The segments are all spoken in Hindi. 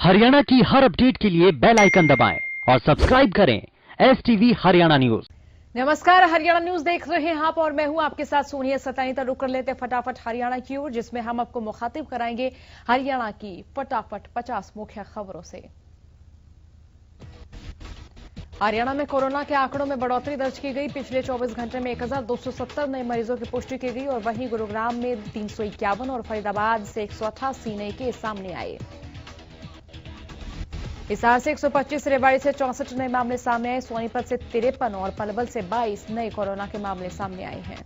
हरियाणा की हर अपडेट के लिए बेल आइकन दबाएं और सब्सक्राइब करें STV हरियाणा न्यूज। नमस्कार, हरियाणा न्यूज देख रहे हैं आप और मैं हूं आपके साथ सोनिया सतानी। तो रुक कर लेते फटाफट हरियाणा की ओर, जिसमें हम आपको मुखातिब कराएंगे हरियाणा की फटाफट 50 मुख्य खबरों से। हरियाणा में कोरोना के आंकड़ों में बढ़ोतरी दर्ज की गई। पिछले 24 घंटे में 1270 नए मरीजों की पुष्टि की गई और वहीं गुरुग्राम में 351 और फरीदाबाद से 188 नए केस सामने आए। हिसार से 125, रेवाड़ी से 64 नए मामले सामने आए। सोनीपत से 53 और पलवल से 22 नए कोरोना के मामले सामने आए हैं।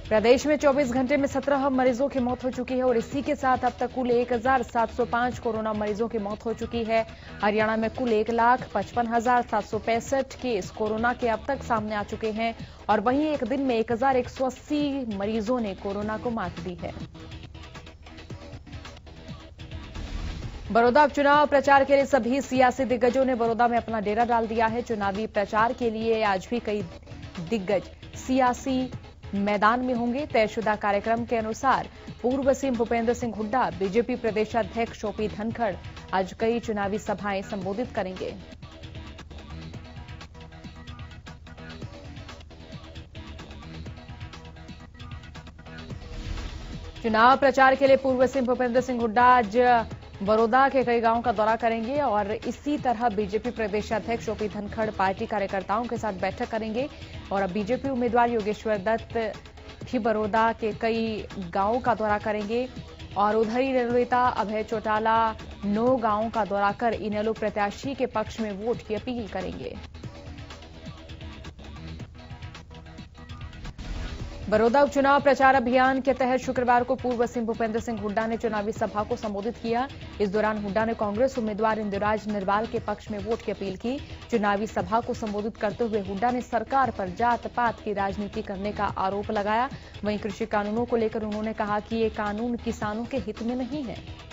प्रदेश में 24 घंटे में 17 मरीजों की मौत हो चुकी है और इसी के साथ अब तक कुल 1705 कोरोना मरीजों की मौत हो चुकी है। हरियाणा में कुल 1,55,765 केस कोरोना के अब तक सामने आ चुके हैं और वहीं एक दिन में 1,180 मरीजों ने कोरोना को मात दी है। बड़ौदा उपचुनाव प्रचार के लिए सभी सियासी दिग्गजों ने बड़ौदा में अपना डेरा डाल दिया है। चुनावी प्रचार के लिए आज भी कई दिग्गज सियासी मैदान में होंगे। तयशुदा कार्यक्रम के अनुसार पूर्व सीएम भूपेंद्र सिंह हुड्डा, बीजेपी प्रदेशाध्यक्ष ओपी धनखड़ आज कई चुनावी सभाएं संबोधित करेंगे। चुनाव प्रचार के लिए पूर्व सीएम भूपेंद्र सिंह हुड्डा आज बड़ौदा के कई गांवों का दौरा करेंगे और इसी तरह बीजेपी प्रदेशाध्यक्ष ओपी धनखड़ पार्टी कार्यकर्ताओं के साथ बैठक करेंगे। और अब बीजेपी उम्मीदवार योगेश्वर दत्त भी बड़ौदा के कई गांवों का दौरा करेंगे और उधर ही इनेलो नेता अभय चौटाला 9 गांवों का दौरा कर इनेलो प्रत्याशी के पक्ष में वोट की अपील करेंगे। बड़ौदा उपचुनाव प्रचार अभियान के तहत शुक्रवार को पूर्व सीएम भूपेंद्र सिंह हुड्डा ने चुनावी सभा को संबोधित किया। इस दौरान हुड्डा ने कांग्रेस उम्मीदवार इंदुराज निर्वाल के पक्ष में वोट की अपील की। चुनावी सभा को संबोधित करते हुए हुड्डा ने सरकार पर जात पात की राजनीति करने का आरोप लगाया। वहीं कृषि कानूनों को लेकर उन्होंने कहा कि ये कानून किसानों के हित में नहीं है।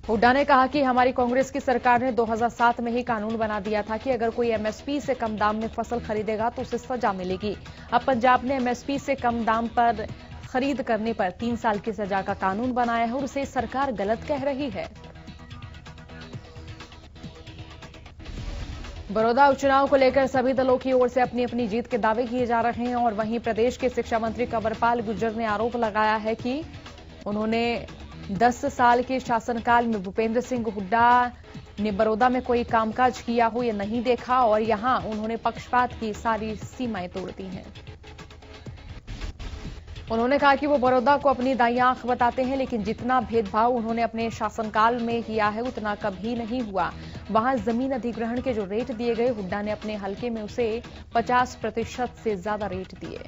हुड्डा ने कहा कि हमारी कांग्रेस की सरकार ने 2007 में ही कानून बना दिया था कि अगर कोई एमएसपी से कम दाम में फसल खरीदेगा तो उसे सजा मिलेगी। अब पंजाब ने एमएसपी से कम दाम पर खरीद करने पर 3 साल की सजा का कानून बनाया है और उसे सरकार गलत कह रही है। बड़ौदा उपचुनाव को लेकर सभी दलों की ओर से अपनी अपनी जीत के दावे किए जा रहे हैं और वहीं प्रदेश के शिक्षा मंत्री कंवरपाल गुर्जर ने आरोप लगाया है कि उन्होंने 10 साल के शासनकाल में भूपेंद्र सिंह हुड्डा ने बड़ौदा में कोई कामकाज किया हो या नहीं देखा और यहां उन्होंने पक्षपात की सारी सीमाएं तोड़ दी हैं। उन्होंने कहा कि वो बड़ौदा को अपनी दाईं आंख बताते हैं, लेकिन जितना भेदभाव उन्होंने अपने शासनकाल में किया है उतना कभी नहीं हुआ। वहां जमीन अधिग्रहण के जो रेट दिए गए, हुड्डा ने अपने हलके में उसे 50% से ज्यादा रेट दिए।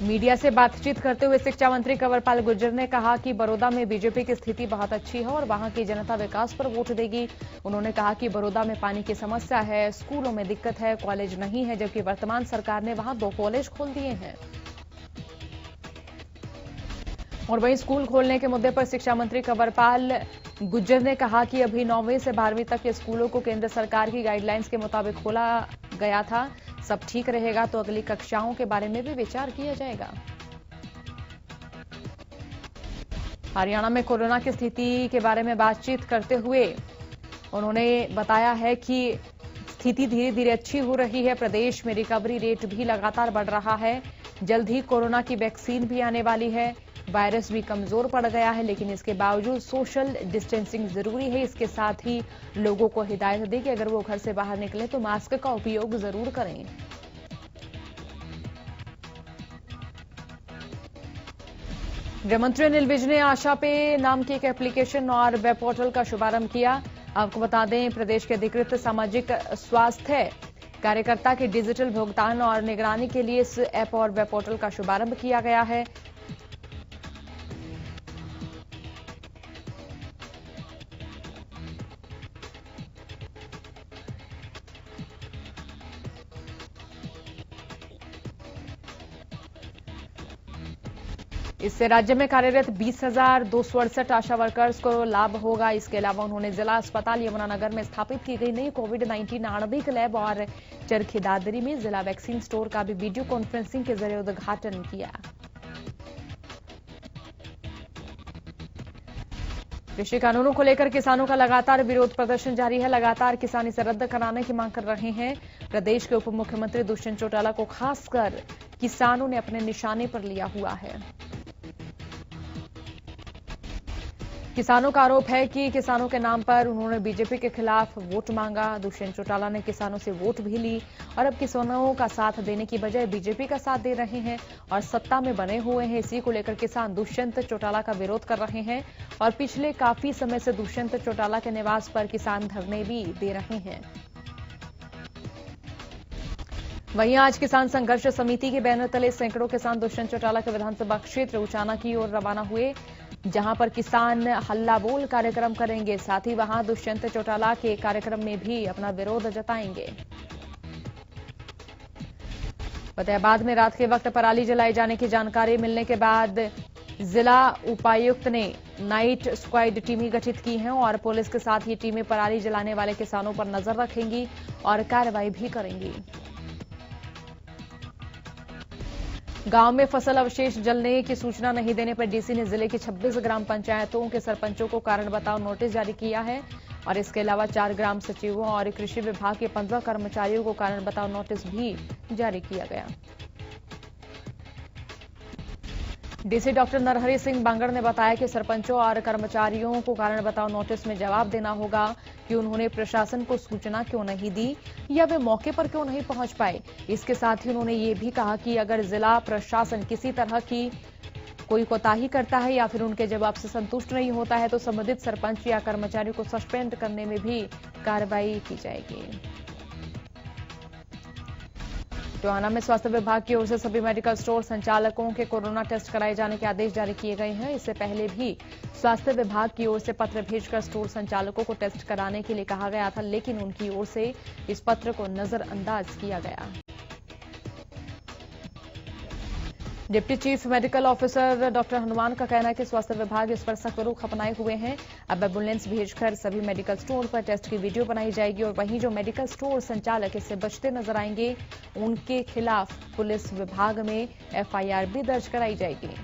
मीडिया से बातचीत करते हुए शिक्षा मंत्री कंवरपाल गुर्जर ने कहा कि बड़ौदा में बीजेपी की स्थिति बहुत अच्छी है और वहां की जनता विकास पर वोट देगी। उन्होंने कहा कि बड़ौदा में पानी की समस्या है, स्कूलों में दिक्कत है, कॉलेज नहीं है, जबकि वर्तमान सरकार ने वहां 2 कॉलेज खोल दिए हैं। और वहीं स्कूल खोलने के मुद्दे पर शिक्षा मंत्री कंवरपाल गुर्जर ने कहा कि अभी 9वीं से 12वीं तक के स्कूलों को केंद्र सरकार की गाइडलाइंस के मुताबिक खोला गया था। सब ठीक रहेगा तो अगली कक्षाओं के बारे में भी विचार किया जाएगा। हरियाणा में कोरोना की स्थिति के बारे में बातचीत करते हुए उन्होंने बताया है कि स्थिति धीरे धीरे अच्छी हो रही है। प्रदेश में रिकवरी रेट भी लगातार बढ़ रहा है। जल्द ही कोरोना की वैक्सीन भी आने वाली है। वायरस भी कमजोर पड़ गया है, लेकिन इसके बावजूद सोशल डिस्टेंसिंग जरूरी है। इसके साथ ही लोगों को हिदायत दी कि अगर वो घर से बाहर निकले तो मास्क का उपयोग जरूर करें। गृह मंत्री अनिल विज ने आशा पे नाम की एक एप्लीकेशन और वेब पोर्टल का शुभारंभ किया। आपको बता दें, प्रदेश के अधिकृत सामाजिक स्वास्थ्य कार्यकर्ता के डिजिटल भुगतान और निगरानी के लिए इस ऐप और वेब पोर्टल का शुभारंभ किया गया है। इससे राज्य में कार्यरत 20,268 आशा वर्कर्स को लाभ होगा। इसके अलावा उन्होंने जिला अस्पताल यमुनानगर में स्थापित की गई नई कोविड-19 आणविक लैब और चरखी दादरी में जिला वैक्सीन स्टोर का भी वीडियो कॉन्फ्रेंसिंग के जरिए उद्घाटन किया। कृषि कानूनों को लेकर किसानों का लगातार विरोध प्रदर्शन जारी है। लगातार किसान इसे रद्द कराने की मांग कर रहे हैं। प्रदेश के उप मुख्यमंत्री दुष्यंत चौटाला को खासकर किसानों ने अपने निशाने पर लिया हुआ है। किसानों का आरोप है कि किसानों के नाम पर उन्होंने बीजेपी के खिलाफ वोट मांगा। दुष्यंत चौटाला ने किसानों से वोट भी ली और अब किसानों का साथ देने की बजाय बीजेपी का साथ दे रहे हैं और सत्ता में बने हुए हैं। इसी को लेकर किसान दुष्यंत चौटाला का विरोध कर रहे हैं और पिछले काफी समय से दुष्यंत चौटाला के निवास पर किसान धरने भी दे रहे हैं। वहीं आज किसान संघर्ष समिति के बैनर तले सैकड़ों किसान दुष्यंत चौटाला के विधानसभा क्षेत्र उचाना की ओर रवाना हुए, जहां पर किसान हल्ला बोल कार्यक्रम करेंगे। साथ ही वहां दुष्यंत चौटाला के कार्यक्रम में भी अपना विरोध जताएंगे। फतेहाबाद में रात के वक्त पराली जलाए जाने की जानकारी मिलने के बाद जिला उपायुक्त ने नाइट स्क्वाड टीमें गठित की हैं और पुलिस के साथ ये टीमें पराली जलाने वाले किसानों पर नजर रखेंगी और कार्रवाई भी करेंगी। गांव में फसल अवशेष जलने की सूचना नहीं देने पर डीसी ने जिले की 26 ग्राम पंचायतों के सरपंचों को कारण बताओ नोटिस जारी किया है और इसके अलावा 4 ग्राम सचिवों और कृषि विभाग के 15 कर्मचारियों को कारण बताओ नोटिस भी जारी किया गया। डीसी डॉक्टर नरहरि सिंह बांगड़ ने बताया कि सरपंचों और कर्मचारियों को कारण बताओ नोटिस में जवाब देना होगा कि उन्होंने प्रशासन को सूचना क्यों नहीं दी या वे मौके पर क्यों नहीं पहुंच पाए। इसके साथ ही उन्होंने ये भी कहा कि अगर जिला प्रशासन किसी तरह की कोई कोताही करता है या फिर उनके जवाब से संतुष्ट नहीं होता है तो संबंधित सरपंच या कर्मचारी को सस्पेंड करने में भी कार्रवाई की जाएगी। टोहाना में स्वास्थ्य विभाग की ओर से सभी मेडिकल स्टोर संचालकों के कोरोना टेस्ट कराए जाने के आदेश जारी किए गए हैं। इससे पहले भी स्वास्थ्य विभाग की ओर से पत्र भेजकर स्टोर संचालकों को टेस्ट कराने के लिए कहा गया था, लेकिन उनकी ओर से इस पत्र को नजरअंदाज किया गया। Deputy chief medical officer doctor Hanuman का कहना है कि स्वास्थ्य विभाग इस पर सख्त रुख अपनाए हुए हैं। अब एम्बुलेंस भेजकर सभी मेडिकल स्टोर पर टेस्ट की वीडियो बनाई जाएगी और वहीं जो मेडिकल स्टोर संचालक इससे बचते नजर आएंगे उनके खिलाफ पुलिस विभाग में एफआईआर भी दर्ज कराई जाएगी।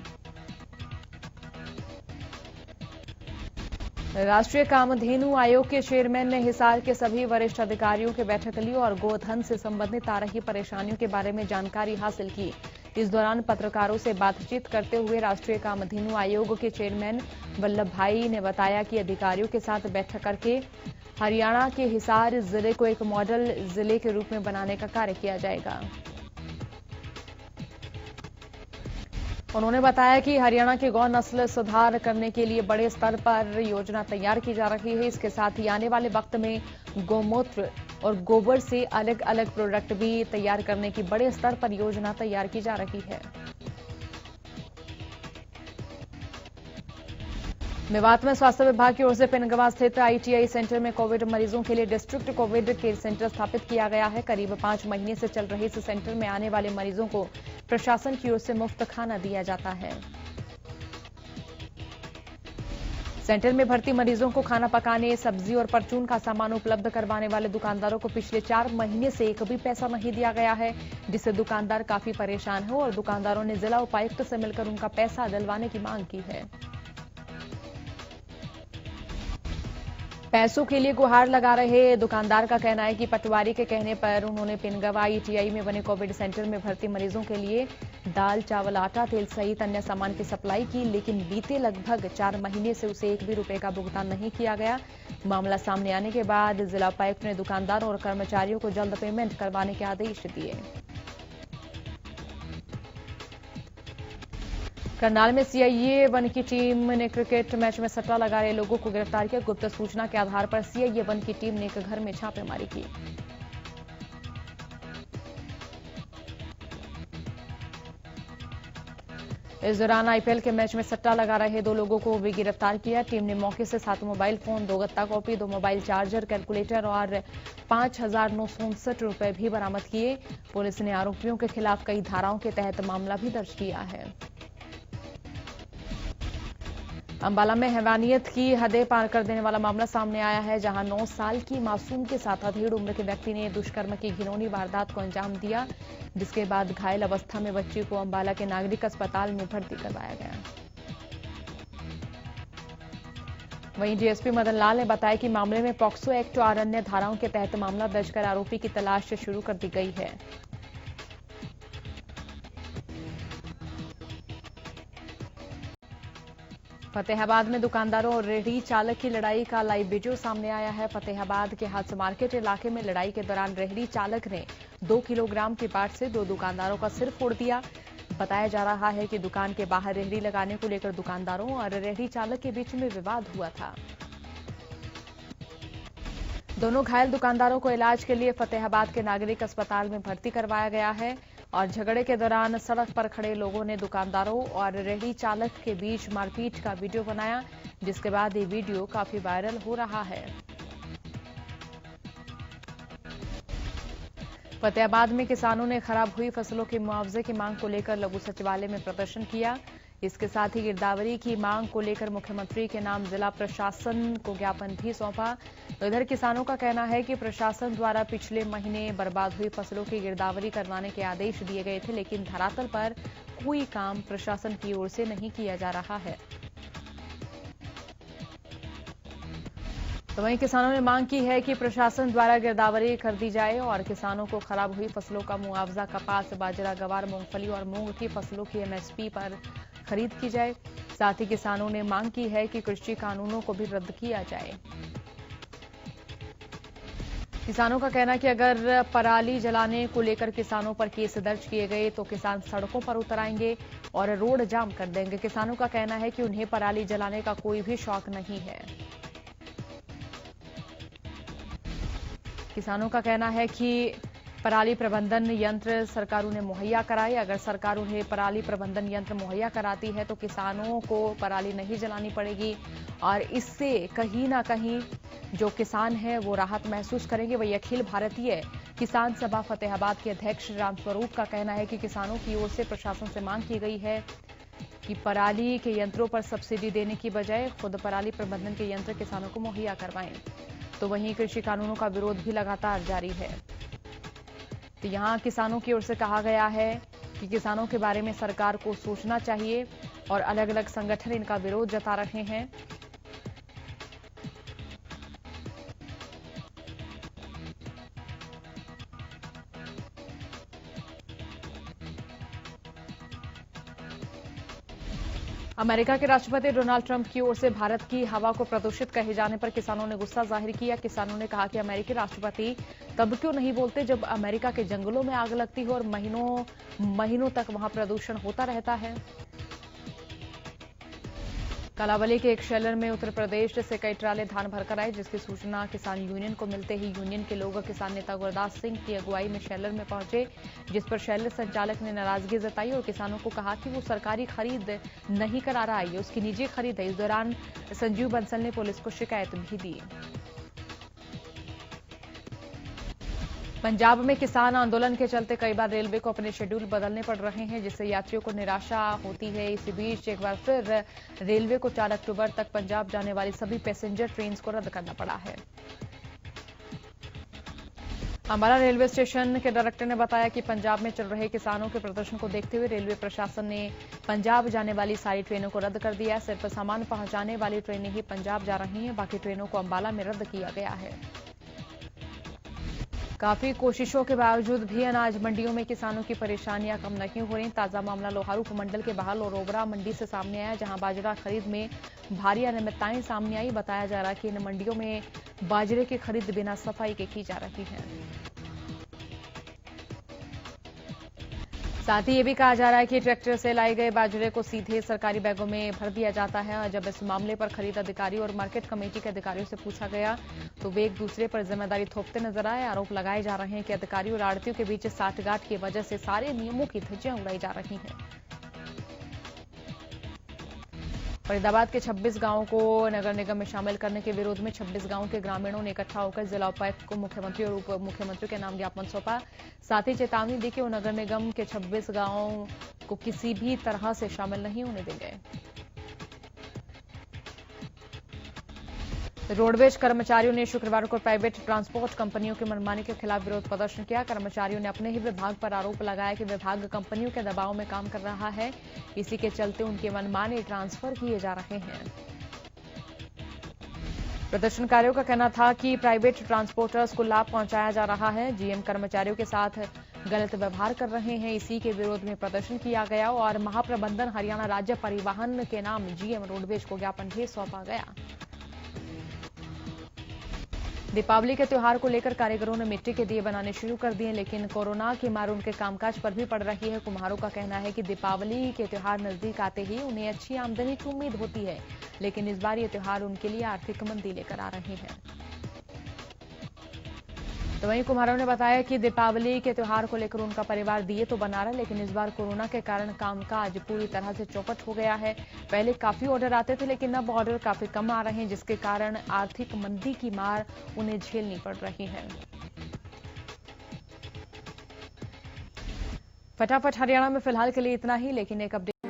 राष्ट्रीय कामधेनु आयोग के चेयरमैन ने हिसार के सभी वरिष्ठ अधिकारियों की बैठक ली और गोधन से संबंधित आ रही परेशानियों के बारे में जानकारी हासिल की। इस दौरान पत्रकारों से बातचीत करते हुए राष्ट्रीय कामधेनु आयोग के चेयरमैन वल्लभ भाई ने बताया कि अधिकारियों के साथ बैठक करके हरियाणा के हिसार जिले को एक मॉडल जिले के रूप में बनाने का कार्य किया जाएगा। उन्होंने बताया कि हरियाणा की गौ नस्ल सुधार करने के लिए बड़े स्तर पर योजना तैयार की जा रही है। इसके साथ ही आने वाले वक्त में गौमूत्र और गोबर से अलग अलग प्रोडक्ट भी तैयार करने की बड़े स्तर पर योजना तैयार की जा रही है। मेवात में स्वास्थ्य विभाग की ओर से पिनगवा स्थित आईटीआई सेंटर में कोविड मरीजों के लिए डिस्ट्रिक्ट कोविड केयर सेंटर स्थापित किया गया है। करीब 5 महीने से चल रहे इस सेंटर में आने वाले मरीजों को प्रशासन की ओर से मुफ्त खाना दिया जाता है। सेंटर में भर्ती मरीजों को खाना पकाने, सब्जी और परचून का सामान उपलब्ध करवाने वाले दुकानदारों को पिछले 4 महीने से एक भी पैसा नहीं दिया गया है, जिससे दुकानदार काफी परेशान है और दुकानदारों ने जिला उपायुक्त से मिलकर उनका पैसा दिलवाने की मांग की है। पैसों के लिए गुहार लगा रहे दुकानदार का कहना है कि पटवारी के कहने पर उन्होंने पिनगवा आईटीआई में बने कोविड सेंटर में भर्ती मरीजों के लिए दाल, चावल, आटा, तेल सहित अन्य सामान की सप्लाई की, लेकिन बीते लगभग 4 महीने से उसे 1 भी रुपए का भुगतान नहीं किया गया। मामला सामने आने के बाद जिला उपायुक्त ने दुकानदारों और कर्मचारियों को जल्द पेमेंट करवाने के आदेश दिए। करनाल में सीआईए 1 की टीम ने क्रिकेट मैच में सट्टा लगा रहे लोगों को गिरफ्तार किया। गुप्त सूचना के आधार पर सीआईए 1 की टीम ने एक घर में छापेमारी की। इस दौरान आईपीएल के मैच में सट्टा लगा रहे 2 लोगों को भी गिरफ्तार किया। टीम ने मौके से 7 मोबाइल फोन, 2 गत्ता कॉपी, 2 मोबाइल चार्जर, कैलकुलेटर और 5,959 रुपए भी बरामद किए। पुलिस ने आरोपियों के खिलाफ कई धाराओं के तहत मामला भी दर्ज किया है। अंबाला में हैवानियत की हदें पार कर देने वाला मामला सामने आया है, जहां 9 साल की मासूम के साथ अधेड़ उम्र के व्यक्ति ने दुष्कर्म की घिनौनी वारदात को अंजाम दिया, जिसके बाद घायल अवस्था में बच्ची को अंबाला के नागरिक अस्पताल में भर्ती करवाया गया। वहीं डीएसपी मदन लाल ने बताया कि मामले में पॉक्सो एक्ट और अन्य धाराओं के तहत मामला दर्ज कर आरोपी की तलाश शुरू कर दी गई है। फतेहाबाद में दुकानदारों और रेहड़ी चालक की लड़ाई का लाइव वीडियो सामने आया है। फतेहाबाद के हादसा मार्केट इलाके में लड़ाई के दौरान रेहड़ी चालक ने 2 किलोग्राम की बाट से 2 दुकानदारों का सिर फोड़ दिया। बताया जा रहा है कि दुकान के बाहर रेहड़ी लगाने को लेकर दुकानदारों और रेहड़ी चालक के बीच में विवाद हुआ था। दोनों घायल दुकानदारों को इलाज के लिए फतेहाबाद के नागरिक अस्पताल में भर्ती करवाया गया है और झगड़े के दौरान सड़क पर खड़े लोगों ने दुकानदारों और रेहड़ी चालक के बीच मारपीट का वीडियो बनाया, जिसके बाद ये वीडियो काफी वायरल हो रहा है। फतेहाबाद में किसानों ने खराब हुई फसलों के मुआवजे की मांग को लेकर लघु सचिवालय में प्रदर्शन किया। इसके साथ ही गिरदावरी की मांग को लेकर मुख्यमंत्री के नाम जिला प्रशासन को ज्ञापन भी सौंपा। तो इधर किसानों का कहना है कि प्रशासन द्वारा पिछले महीने बर्बाद हुई फसलों की गिरदावरी करवाने के आदेश दिए गए थे, लेकिन धरातल पर कोई काम प्रशासन की ओर से नहीं किया जा रहा है। तो वहीं किसानों ने मांग की है कि प्रशासन द्वारा गिरदावरी कर दी जाए और किसानों को खराब हुई फसलों का मुआवजा कपास, बाजरा, गवार, मूंगफली और मूंग की फसलों की एमएसपी पर खरीद की जाए। साथ ही किसानों ने मांग की है कि कृषि कानूनों को भी रद्द किया जाए। किसानों का कहना है कि अगर पराली जलाने को लेकर किसानों पर केस दर्ज किए गए तो किसान सड़कों पर उतर आएंगे और रोड जाम कर देंगे। किसानों का कहना है कि उन्हें पराली जलाने का कोई भी शौक नहीं है। किसानों का कहना है कि पराली प्रबंधन यंत्र सरकार उन्हें मुहैया कराए। अगर सरकार उन्हें पराली प्रबंधन यंत्र मुहैया कराती है तो किसानों को पराली नहीं जलानी पड़ेगी और इससे कहीं ना कहीं जो किसान हैं वो राहत महसूस करेंगे। वही अखिल भारतीय किसान सभा फतेहाबाद के अध्यक्ष रामस्वरूप का कहना है कि किसानों की ओर से प्रशासन से मांग की गई है कि पराली के यंत्रों पर सब्सिडी देने की बजाय खुद पराली प्रबंधन के यंत्र किसानों को मुहैया करवाएं। तो वहीं कृषि कानूनों का विरोध भी लगातार जारी है। तो यहां किसानों की ओर से कहा गया है कि किसानों के बारे में सरकार को सोचना चाहिए और अलग अलग संगठन इनका विरोध जता रहे हैं। अमेरिका के राष्ट्रपति डोनाल्ड ट्रंप की ओर से भारत की हवा को प्रदूषित कहे जाने पर किसानों ने गुस्सा जाहिर किया। किसानों ने कहा कि अमेरिकी राष्ट्रपति तब क्यों नहीं बोलते जब अमेरिका के जंगलों में आग लगती है और महीनों तक वहां प्रदूषण होता रहता है। कालावली के एक शेलर में उत्तर प्रदेश से कई ट्राले धान भरकर आए, जिसकी सूचना किसान यूनियन को मिलते ही यूनियन के लोग किसान नेता गुरदास सिंह की अगुवाई में शेलर में पहुंचे, जिस पर शेलर संचालक ने नाराजगी जताई और किसानों को कहा कि वो सरकारी खरीद नहीं करा रहा है, ये उसकी निजी खरीद है। इस दौरान संजीव बंसल ने पुलिस को शिकायत भी दी। पंजाब में किसान आंदोलन के चलते कई बार रेलवे को अपने शेड्यूल बदलने पड़ रहे हैं, जिससे यात्रियों को निराशा होती है। इसी बीच एक बार फिर रेलवे को 4 अक्टूबर तक पंजाब जाने वाली सभी पैसेंजर ट्रेन को रद्द करना पड़ा है। अंबाला रेलवे स्टेशन के डायरेक्टर ने बताया कि पंजाब में चल रहे किसानों के प्रदर्शन को देखते हुए रेलवे प्रशासन ने पंजाब जाने वाली सारी ट्रेनों को रद्द कर दिया है। सिर्फ सामान पहुंचाने वाली ट्रेनें ही पंजाब जा रही हैं, बाकी ट्रेनों को अंबाला में रद्द किया गया है। काफी कोशिशों के बावजूद भी अनाज मंडियों में किसानों की परेशानियां कम नहीं हो रही। ताजा मामला लोहारू उपमंडल के बहाल और ओबरा मंडी से सामने आया, जहां बाजरा खरीद में भारी अनियमितताएं सामने आई। बताया जा रहा है कि इन मंडियों में बाजरे की खरीद बिना सफाई के की जा रही है। साथ ही ये भी कहा जा रहा है कि ट्रैक्टर से लाए गए बाजरे को सीधे सरकारी बैगों में भर दिया जाता है और जब इस मामले पर खरीद अधिकारी और मार्केट कमेटी के अधिकारियों से पूछा गया तो वे एक दूसरे पर जिम्मेदारी थोपते नजर आए। आरोप लगाए जा रहे हैं कि अधिकारियों और आड़तियों के बीच साठगांठ की वजह से सारे नियमों की धज्जियां उड़ाई जा रही हैं। फरीदाबाद के 26 गांवों को नगर निगम में शामिल करने के विरोध में 26 गांवों के ग्रामीणों ने इकट्ठा होकर जिला उपायुक्त को मुख्यमंत्री और उप मुख्यमंत्री के नाम ज्ञापन सौंपा। साथ ही चेतावनी दी कि वो नगर निगम के 26 गांवों को किसी भी तरह से शामिल नहीं होने देंगे। रोडवेज कर्मचारियों ने शुक्रवार को प्राइवेट ट्रांसपोर्ट कंपनियों की मनमानी के खिलाफ विरोध प्रदर्शन किया। कर्मचारियों ने अपने ही विभाग पर आरोप लगाया कि विभाग कंपनियों के दबाव में काम कर रहा है, इसी के चलते उनके मनमाने ट्रांसफर किए जा रहे हैं। प्रदर्शनकारियों का कहना था कि प्राइवेट ट्रांसपोर्टर्स को लाभ पहुंचाया जा रहा है, जीएम कर्मचारियों के साथ गलत व्यवहार कर रहे हैं। इसी के विरोध में प्रदर्शन किया गया और महाप्रबंधन हरियाणा राज्य परिवहन के नाम जीएम रोडवेज को ज्ञापन भी सौंपा गया। दीपावली के त्योहार को लेकर कारीगरों ने मिट्टी के दिए बनाने शुरू कर दिए, लेकिन कोरोना की मार उनके कामकाज पर भी पड़ रही है। कुम्हारों का कहना है कि दीपावली के त्योहार नजदीक आते ही उन्हें अच्छी आमदनी की उम्मीद होती है, लेकिन इस बार ये त्योहार उनके लिए आर्थिक मंदी लेकर आ रहे हैं। तो वहीं कुम्हारों ने बताया कि दीपावली के त्योहार को लेकर उनका परिवार दिए तो बना रहा, लेकिन इस बार कोरोना के कारण कामकाज पूरी तरह से चौपट हो गया है। पहले काफी ऑर्डर आते थे, लेकिन अब ऑर्डर काफी कम आ रहे हैं, जिसके कारण आर्थिक मंदी की मार उन्हें झेलनी पड़ रही है। फटाफट हरियाणा में फिलहाल के लिए इतना ही, लेकिन एक अपडेट